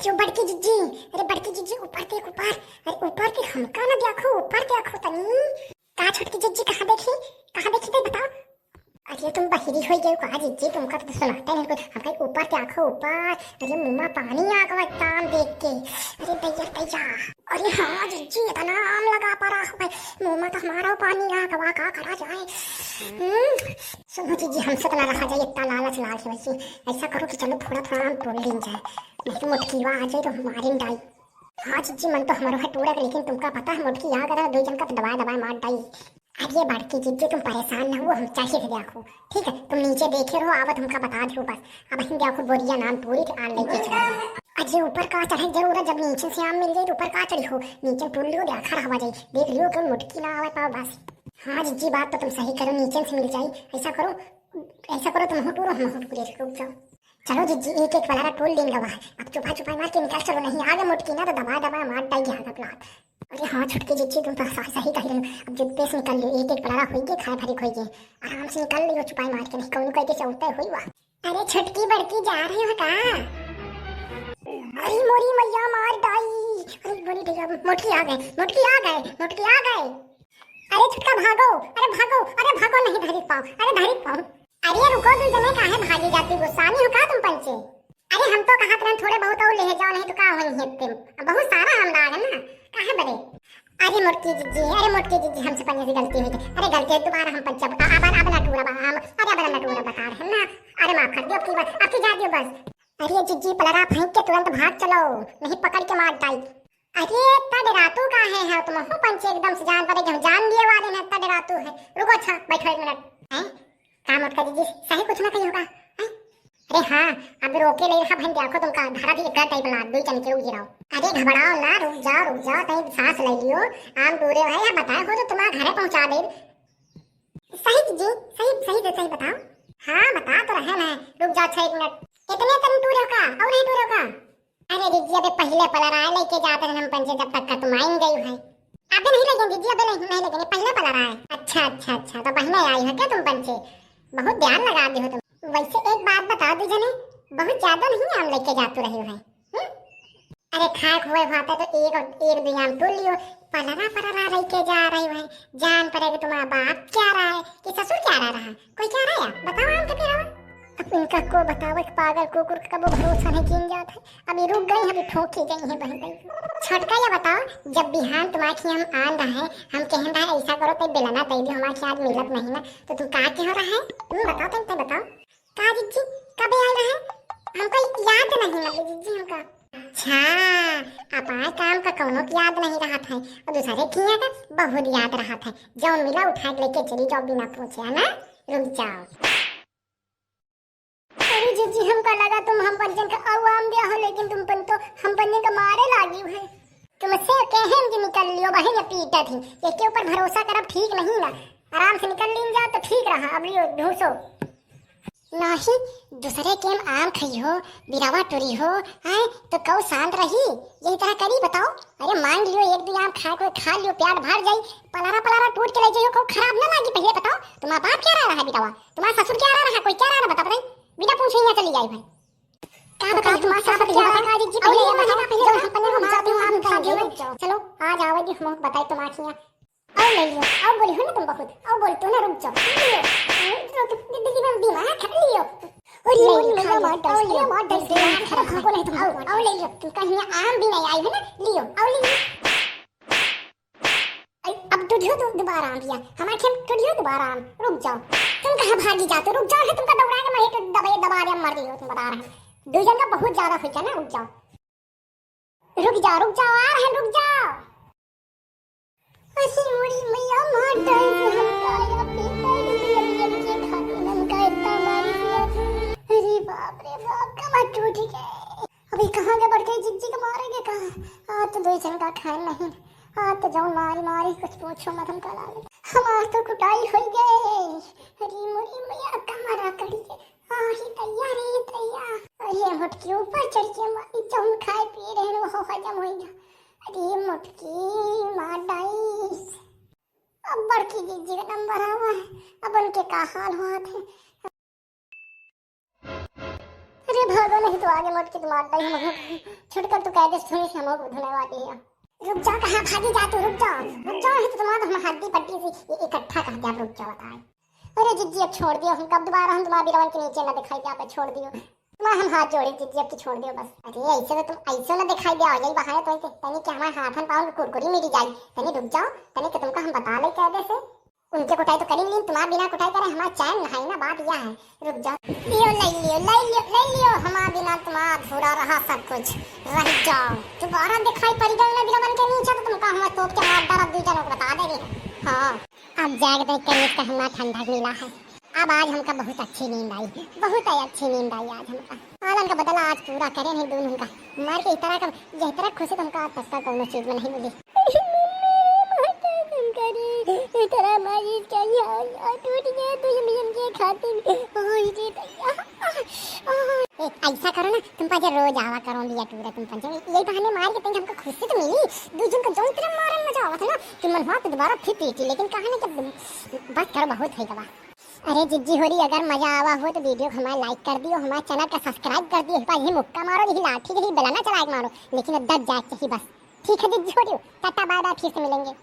अरे बड़की जिज्जी, अरे बड़की जिज्जी ऊपर देख ऊपर। अरे ऊपर देख, हमका ना देखो, ऊपर देखो तनी। का छोटकी जिज्जी कहाँ देखी दे बताओ। अरे तुम बहिरी हो गई कहा जिज्जी, तुमका तो सुनाता नहीं कुछ। हमका ऊपर देखो ऊपर। अरे मुंह में पानी आ गया एकदम देख के। अरे दैया। अरे हाँ जिज्जी, इतना आम लगा पा रहा है मुंह में, तो हमारा पानी आ गया, का करा जाए। सुनो जीजी, हमसे तो ना रहा जाए, इतना लालच लाल है वैसे। ऐसा करो कि चलो थोड़ा थोड़ा हम तोड़ लें जाए, नहीं तो मुटकीवा आ जाए तो हमारी डाई। हाँ जीजी, मन तो हमारा है टूरेगा, लेकिन तुमका पता है मुटकी आ गया, दो जन का तो दबाए मार डाई। अरे बड़की जिज्जी, तुम परेशान न हो, हम चाहिए थे देखो। ठीक है, तुम नीचे देखे रहो, आवत हमका बता दो बस। अब हम देखो बोरिया नाम पूरी आन लेके चला। अजय ऊपर का चढ़े जरूर है, जब नीचे से आम मिल जाए तो ऊपर का चढ़ी हो, नीचे टूल लियो, देखा रहा जाए, देख लियो कि मुटकी ना आवे पाओ बस। हाँ जिज्जी, बात तो तुम सही करो, नीचे से मिल जाए। ऐसा करो तुम हो टूरो, हम हो टूरे, रुक जाओ। चलो जिज्जी, एक एक वाला टोल लेंगे वहाँ। अब छुपा मार के निकाल चलो, नहीं आगे मुटकी ना तो दबा मार डाई आगे प्लाट। अरे हाँ छुटकी जिज्जी, तुम तो सही कह रहे हो। अब जुत्ते से निकल लियो, एक एक पलारा होइगे, खाए भरी खोइगे, आराम से निकल लियो छुपाई मार के, नहीं कौन कोई के चौते हुई हुआ। अरे छुटकी बड़की जा रही हो का? अरे मोरी मैया मार डाई। अरे बोली भैया, मुटकी आ गए। अरे छुटका भागो, अरे भागो नहीं धरी पाओ। अरे रुको, दो जने काहे भागी जाती, गुस्सा नहीं हो का तुम पंचे? अरे हम तो कहा तुरंत थोड़े बहुत और ले जाओ, नहीं तो का होई है तुम, बहुत सारा हम लागे ना, काहे बड़े। अरे मोटकी जिज्जी, हमसे पंजे से गलती हुई थी। अरे गलती दोबारा हम पंचा बता, अब ना टूरा बता रहे ना। अरे माफ कर दियो, अब की जा दियो बस। अरे जिज्जी, पलरा फेंक के तुरंत भाग चलो, नहीं पकड़ के मार डाई। अरे इतना डरातू काहे है तुम? हो पंचे एकदम से जान पड़े कि हम जान लिए वाले हैं, इतना डरातू है। रुको, अच्छा बैठो एक मिनट। हैं काम मोटका जिज्जी, सही कुछ ना कही होगा। अरे हाँ, अब रोके ले रहा भाई, देखो तुमका धारा भी एक टाइप बना दो, चल के गिराओ। अरे घबराओ ना, रुक जाओ, कहीं सांस ले लियो। आम दूरे भाई, आप बताए हो तो तुम्हारे घरे पहुंचा दे। सही जी, सही बताओ। हाँ बता तो रहे ना, रुक जाओ 6 मिनट। इतने तुम टूरे का और नहीं टूरे का? अरे दीदी, अबे पहले पलराए लेके जाते थे हम पंचे, जब तक का तुम आइन गई है। अबे नहीं लगेंगे दीदी, अबे नहीं लगेंगे, पहले पलराए। अच्छा, तो बहने आई है क्या तुम पंचे? बहुत ध्यान लगा दी हो तुम। वैसे एक बात बता दो जने, बहुत ज्यादा नहीं आम लेके जाते रहे हो है? अरे खाक हुए भाते तो एक दो आम तोड़ लियो, पलरा लेके जा रही है। जान पड़ेगा तुम्हारा बाप क्या रहा है कि ससुर क्या रहा है, कोई क्या रहा है बताओ आम के फिर। अब इनका को बताओ, एक पागल कुकुर का वो भरोसा नहीं किया जाता है। अभी रुक गई, अभी ठोकी गई है बहन। छोटका ये बताओ, जब बिहान तुम्हारे हम आन रहा है, हम कह रहा है ऐसा करो तो बेलना दे दियो, हमारे आज मिलत नहीं ना, तो तुम का कह रहा है? तुम बताओ का जिज्जी, कब आ रहा है? हमको याद नहीं लगे जिज्जी हमका। अच्छा, अपाय काम का कौनो की याद नहीं रहा था, और दूसरे किया का बहुत याद रहा था। जो मिला उठा के लेके चली जाओ बिना पूछे, है ना? रुक जाओ। अरे जिज्जी, हमका लगा तुम हम पंचन का आवाम दिया हो, लेकिन तुम पन तो हम पन्ने का मारे लागी है। तुमसे कहे हम कि निकल लियो बहन, या पीटा थी इसके ऊपर भरोसा करब ठीक नहीं ना। आराम से निकल लीन जा तो ठीक रहा। अब लियो ढूंसो नहीं, दूसरे के आम खई हो, बिरावा टुरी हो, हैं तो कौ शांत रही, यही तरह करी बताओ। अरे मान लियो एक दो आम खा लियो, प्याट भर जाई, पलारा टूट के ले जाइयो, को खराब ना लागी। पहले बताओ तुम्हारा बाप क्या रहा है बिटावा, तुम्हारा ससुर क्या रहा है, कोई क्या रहा बता बिना पूछे यहाँ चली जाई भाई। क्या बताओ तुम्हारा साथ क्या बता जी, पहले ये बताओ, पहले हम पन्ने हम जाते हैं आम खाएंगे। चलो आज आवेगी, हम बताई तुम्हारे यहाँ और ले लियो, और बोली हो ना तुम बहुत, और बोल तो ना रुक जाओ, जिंदगी में बीमार कर लियो। और ये मेरा मार दस खराब को नहीं तुम, और ले लियो, तुम कहीं आम भी नहीं आई है ना, लियो और ले लियो। अब टूटियो तो दोबारा आम दिया, हमारे खेत टूटियो दोबारा आम। रुक जाओ, तुम कहाँ भागी जाते हो? रुक जाओ, है तुमका दौड़ा के मैं दबा दिया मर रही हो, तुम बता रहे दो जन का बहुत ज्यादा हो गया ना। रुक जाओ आ रहे, रुक जाओ। ऐसी मुड़ी मैया मार डाली हमका, या पीता के खाती नमका इतना मारी है। अरे बाप रे बाप, कमर टूट गई। अभी कहाँ गए बढ़ के जिज्जी को मारेंगे कहाँ? आज तो दो जन का खान नहीं, आज तो जाऊं मारी कुछ पूछो मत, हम कल आवे हमार तो कुटाई हो गए। अरे मुड़ी मैया कमर आकड़ी के आही तैया। अरे मुटकी ऊपर चढ़ के मारी, जाऊं खाए पी रहे वो हजम हो गया। अरे मुटकी मार डाई। अब बड़की जिज्जी का नंबर आवा है, अब उनके का हाल हुआ थे। अरे भागो नहीं तो आगे मोट के मारता ही हम छुटकर तू कह दे सुनी से हमको धुने वाली है। रुक जा, कहां भागी जा तू, रुक जा नहीं तो तुम्हारा हम हड्डी पट्टी से इकट्ठा कर दिया। रुक जा बताए। अरे जिज्जी अब छोड़ दियो, हम कब दोबारा हम तुम्हारा बिरवन के नीचे ना दिखाई दिया, पे छोड़ दियो तुम्हारा हम हाथ जोड़े जिज्जी, अब तो छोड़ दियो बस। अरे ऐसे तो तुम ऐसे ना दिखाई दिया यही बहाने तो ऐसे तनी कि हमारे हाथन पाँव में कुरकुरी मेरी जाई। तनी रुक जाओ, तनी कि तुमको हम बता ले कह दे से उनके कुटाई तो करी नहीं, तुम्हारा बिना कुटाई करे हमारा चैन नहीं ना, बात यह है। रुक जाओ, लियो ले लियो हमारा बिना तुम्हारा अधूरा रहा सब कुछ। रह जाओ दोबारा दिखाई पड़ गई ना बिरवन के नीचे तो तुमका हमारा तोप के मार डर दूजा लोग बता देंगे। हाँ अब जाग देख कर इसका हमारा ठंडा मिला है। अब आज हमका बहुत अच्छी नींद आई, बहुत अच्छी नींद आई आज हमका। आलम का बदला आज पूरा करे नहीं दून हमका मार के इस तरह खुशी तुमका आज तक का कोनो चीज में नहीं मिली। तेरा मालिक क्या यार टूट गया तो ये खाते ऐसा करो ना तुम पाजे रोज आवा करो लिया टूरा तुम पंजे यही बहाने मार के तुम हमको खुशी तो मिली। दूजन को जोन तरह मारन मजा आवत है ना तुम मन हुआ तो दोबारा फिर पीटी, लेकिन कहानी जब बस करो बहुत है गवा। अरे जिज्जी हो रही अगर मजा आवा हो तो वीडियो को हमारा लाइक कर दियो, हमारे चैनल का सब्सक्राइब कर दियो, पाजे मुक्का मारो यही लाठी यही बेलाना चलाए मारो, लेकिन अब दब जाए चाहिए बस। ठीक है जिज्जी हो रही टाटा बाय बाय, फिर से मिलेंगे।